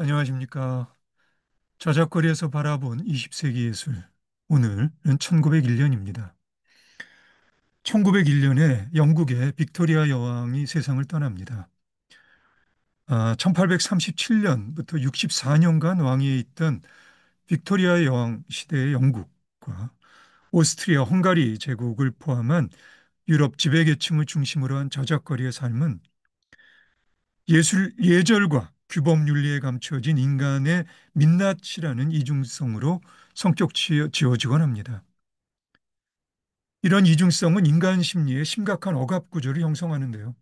안녕하십니까. 저작거리에서 바라본 20세기 예술. 오늘은 1901년입니다. 1901년에 영국의 빅토리아 여왕이 세상을 떠납니다. 1837년부터 64년간 왕위에 있던 빅토리아 여왕 시대의 영국과 오스트리아 헝가리 제국을 포함한 유럽 지배계층을 중심으로 한 저작거리의 삶은 예술 예절과 규범 윤리에 감춰진 인간의 민낯이라는 이중성으로 성격 지어지곤 합니다. 이런 이중성은 인간 심리의 심각한 억압 구조를 형성하는데요.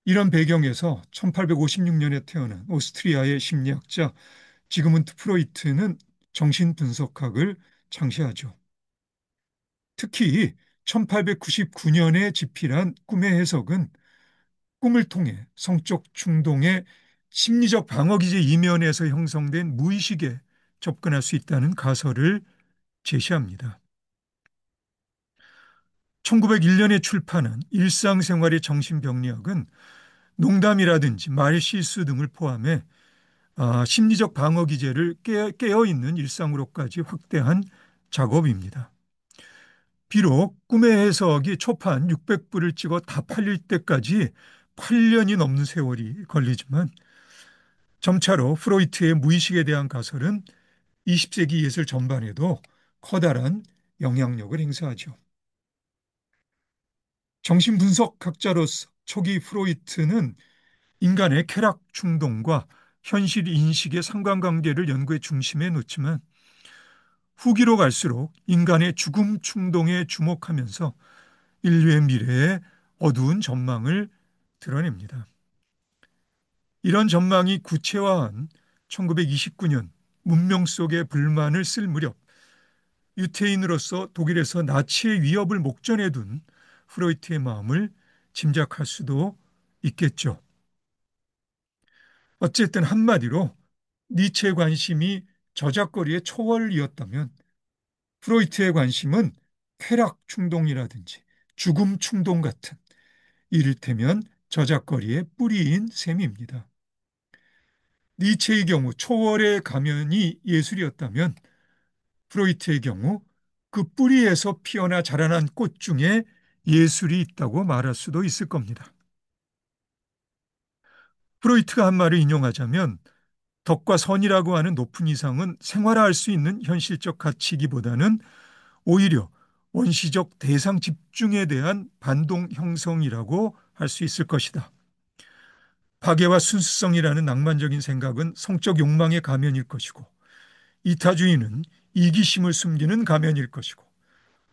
이런 배경에서 1856년에 태어난 오스트리아의 심리학자 지그문트 프로이트는 정신분석학을 창시하죠. 특히 1899년에 집필한 꿈의 해석은 꿈을 통해 성적 충동의 심리적 방어기제 이면에서 형성된 무의식에 접근할 수 있다는 가설을 제시합니다. 1901년에 출판한 일상생활의 정신병리학은 농담이라든지 말실수 등을 포함해 심리적 방어기제를 깨어있는 일상으로까지 확대한 작업입니다. 비록 꿈의 해석이 초판 600부를 찍어 다 팔릴 때까지 8년이 넘는 세월이 걸리지만 점차로 프로이트의 무의식에 대한 가설은 20세기 예술 전반에도 커다란 영향력을 행사하죠. 정신분석학자로서 초기 프로이트는 인간의 쾌락 충동과 현실 인식의 상관관계를 연구의 중심에 놓지만 후기로 갈수록 인간의 죽음 충동에 주목하면서 인류의 미래에 어두운 전망을 드러냅니다. 이런 전망이 구체화한 1929년 문명 속의 불만을 쓸 무렵 유태인으로서 독일에서 나치의 위협을 목전에 둔 프로이트의 마음을 짐작할 수도 있겠죠. 어쨌든 한마디로 니체의 관심이 저작거리의 초월이었다면 프로이트의 관심은 쾌락 충동이라든지 죽음 충동 같은 이를테면 저작거리의 뿌리인 셈입니다. 니체의 경우 초월의 가면이 예술이었다면 프로이트의 경우 그 뿌리에서 피어나 자라난 꽃 중에 예술이 있다고 말할 수도 있을 겁니다. 프로이트가 한 말을 인용하자면 덕과 선이라고 하는 높은 이상은 생활화할 수 있는 현실적 가치이기보다는 오히려 원시적 대상 집중에 대한 반동 형성이라고 할 수 있을 것이다. 파괴와 순수성이라는 낭만적인 생각은 성적 욕망의 가면일 것이고 이타주의는 이기심을 숨기는 가면일 것이고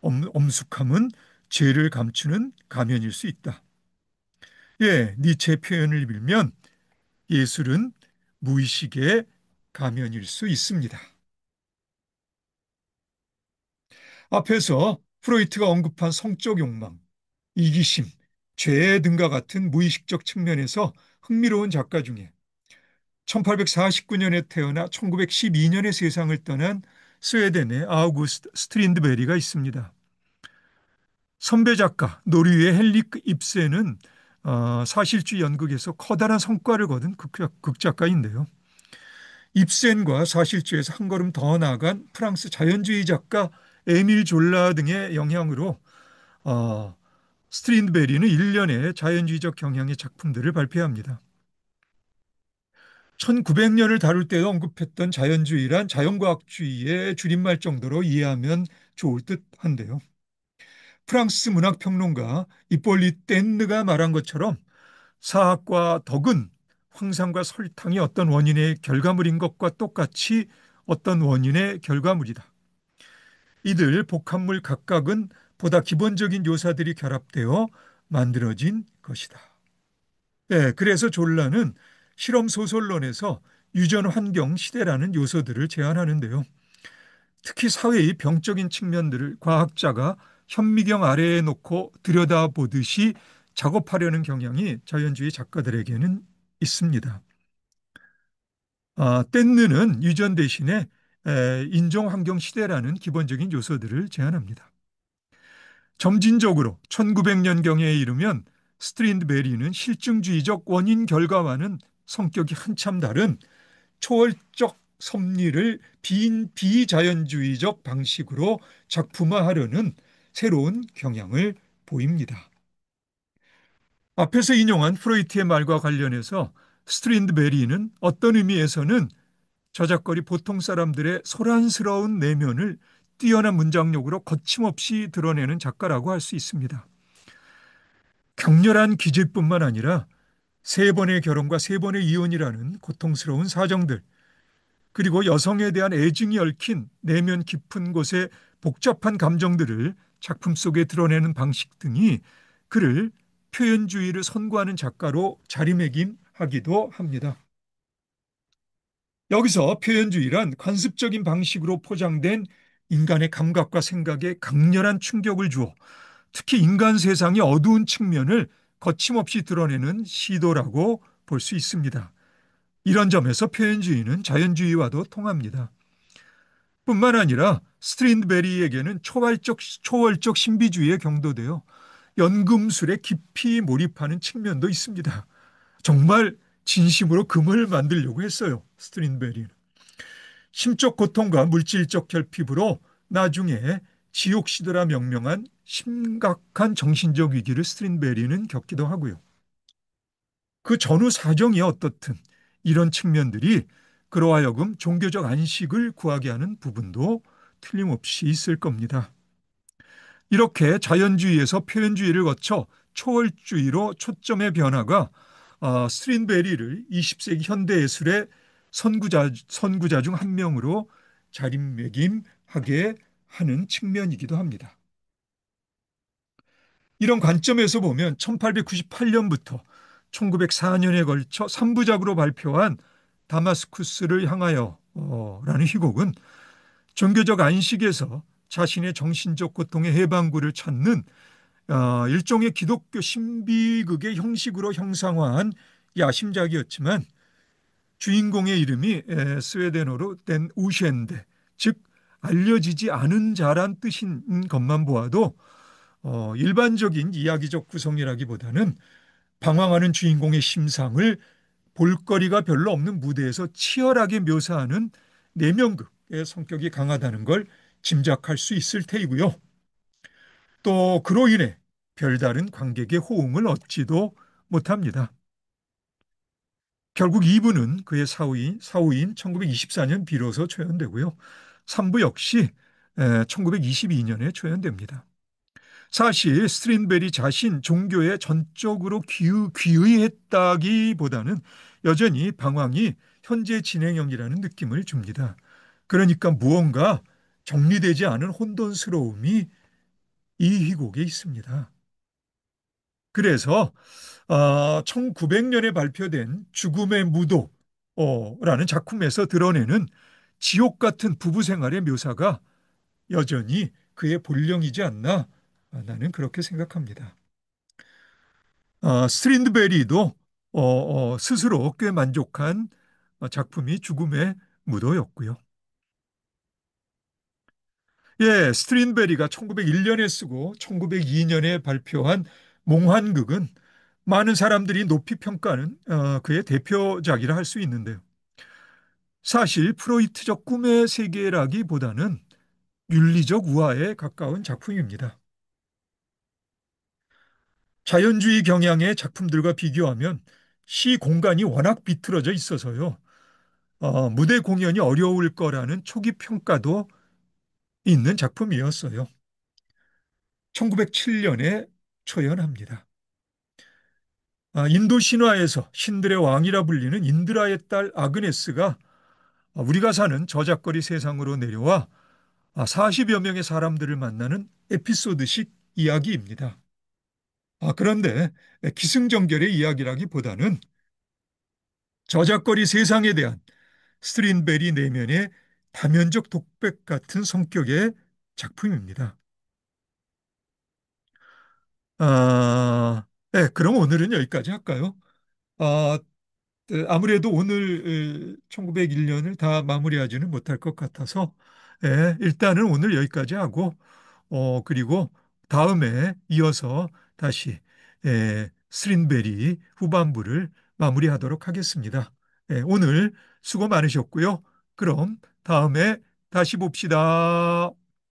엄숙함은 죄를 감추는 가면일 수 있다. 예, 니체의 표현을 빌면 예술은 무의식의 가면일 수 있습니다. 앞에서 프로이트가 언급한 성적 욕망, 이기심, 죄 등과 같은 무의식적 측면에서 흥미로운 작가 중에 1849년에 태어나 1912년에 세상을 떠난 스웨덴의 아우구스트 스트린드베리가 있습니다. 선배 작가 노르웨이의 헨리크 입센은 사실주의 연극에서 커다란 성과를 거둔 극작가인데요. 입센과 사실주의에서 한 걸음 더 나아간 프랑스 자연주의 작가 에밀 졸라 등의 영향으로 스트린드베리는 일련의 자연주의적 경향의 작품들을 발표합니다. 1900년을 다룰 때 언급했던 자연주의란 자연과학주의의 줄임말 정도로 이해하면 좋을 듯한데요. 프랑스 문학평론가 이폴리 뗀느가 말한 것처럼 사학과 덕은 황산과 설탕이 어떤 원인의 결과물인 것과 똑같이 어떤 원인의 결과물이다. 이들 복합물 각각은 보다 기본적인 요소들이 결합되어 만들어진 것이다. 네, 그래서 졸라는 실험 소설론에서 유전 환경 시대라는 요소들을 제안하는데요. 특히 사회의 병적인 측면들을 과학자가 현미경 아래에 놓고 들여다보듯이 작업하려는 경향이 자연주의 작가들에게는 있습니다. 뗀느는 유전 대신에 인종 환경 시대라는 기본적인 요소들을 제안합니다. 점진적으로 1900년경에 이르면 스트린드베리는 실증주의적 원인 결과와는 성격이 한참 다른 초월적 섭리를 비자연주의적 방식으로 작품화하려는 새로운 경향을 보입니다. 앞에서 인용한 프로이트의 말과 관련해서 스트린드베리는 어떤 의미에서는 저작거리 보통 사람들의 소란스러운 내면을 뛰어난 문장력으로 거침없이 드러내는 작가라고 할 수 있습니다. 격렬한 기질뿐만 아니라 세 번의 결혼과 세 번의 이혼이라는 고통스러운 사정들, 그리고 여성에 대한 애증이 얽힌 내면 깊은 곳의 복잡한 감정들을 작품 속에 드러내는 방식 등이 그를 표현주의를 선구하는 작가로 자리매김하기도 합니다. 여기서 표현주의란 관습적인 방식으로 포장된 인간의 감각과 생각에 강렬한 충격을 주어 특히 인간 세상의 어두운 측면을 거침없이 드러내는 시도라고 볼 수 있습니다. 이런 점에서 표현주의는 자연주의와도 통합니다. 뿐만 아니라 스트린드베리에게는 초월적 신비주의에 경도되어 연금술에 깊이 몰입하는 측면도 있습니다. 정말 진심으로 금을 만들려고 했어요. 스트린드베리는. 심적 고통과 물질적 결핍으로 나중에 지옥시도라 명명한 심각한 정신적 위기를 스트린베리는 겪기도 하고요. 그 전후 사정이 어떻든 이런 측면들이 그로 하여금 종교적 안식을 구하게 하는 부분도 틀림없이 있을 겁니다. 이렇게 자연주의에서 표현주의를 거쳐 초월주의로 초점의 변화가 스트린베리를 20세기 현대예술의 선구자 중 한 명으로 자리매김하게 하는 측면이기도 합니다. 이런 관점에서 보면 1898년부터 1904년에 걸쳐 3부작으로 발표한 다마스쿠스를 향하여 라는 희곡은 종교적 안식에서 자신의 정신적 고통의 해방구를 찾는 일종의 기독교 신비극의 형식으로 형상화한 야심작이었지만 주인공의 이름이 스웨덴어로 된 우셴데, 즉 알려지지 않은 자란 뜻인 것만 보아도 일반적인 이야기적 구성이라기보다는 방황하는 주인공의 심상을 볼거리가 별로 없는 무대에서 치열하게 묘사하는 내면극의 성격이 강하다는 걸 짐작할 수 있을 테이고요. 또 그로 인해 별다른 관객의 호응을 얻지도 못합니다. 결국 2부는 그의 사후인 1924년 비로소 초연되고요. 3부 역시 1922년에 초연됩니다. 사실 스트린베리 자신 종교에 전적으로 귀의했다기보다는 여전히 방황이 현재 진행형이라는 느낌을 줍니다. 그러니까 무언가 정리되지 않은 혼돈스러움이 이 희곡에 있습니다. 그래서 1900년에 발표된 죽음의 무도라는 작품에서 드러내는 지옥 같은 부부 생활의 묘사가 여전히 그의 본령이지 않나 나는 그렇게 생각합니다. 스트린드베리도 스스로 꽤 만족한 작품이 죽음의 무도였고요. 예, 스트린베리가 1901년에 쓰고 1902년에 발표한 몽환극은 많은 사람들이 높이 평가하는 그의 대표작이라 할 수 있는데요. 사실 프로이트적 꿈의 세계라기보다는 윤리적 우화에 가까운 작품입니다. 자연주의 경향의 작품들과 비교하면 시 공간이 워낙 비틀어져 있어서요. 무대 공연이 어려울 거라는 초기 평가도 있는 작품이었어요. 1907년에 초연합니다. 인도 신화에서 신들의 왕이라 불리는 인드라의 딸 아그네스가 우리가 사는 저작거리 세상으로 내려와 40여 명의 사람들을 만나는 에피소드식 이야기입니다. 그런데 기승전결의 이야기라기보다는 저작거리 세상에 대한 스트린베리 내면의 다면적 독백 같은 성격의 작품입니다. 네, 그럼 오늘은 여기까지 할까요? 아, 아무래도 오늘 1901년을 다 마무리하지는 못할 것 같아서 일단은 오늘 여기까지 하고 그리고 다음에 이어서 다시 스린베리 후반부를 마무리하도록 하겠습니다. 예, 오늘 수고 많으셨고요. 그럼 다음에 다시 봅시다.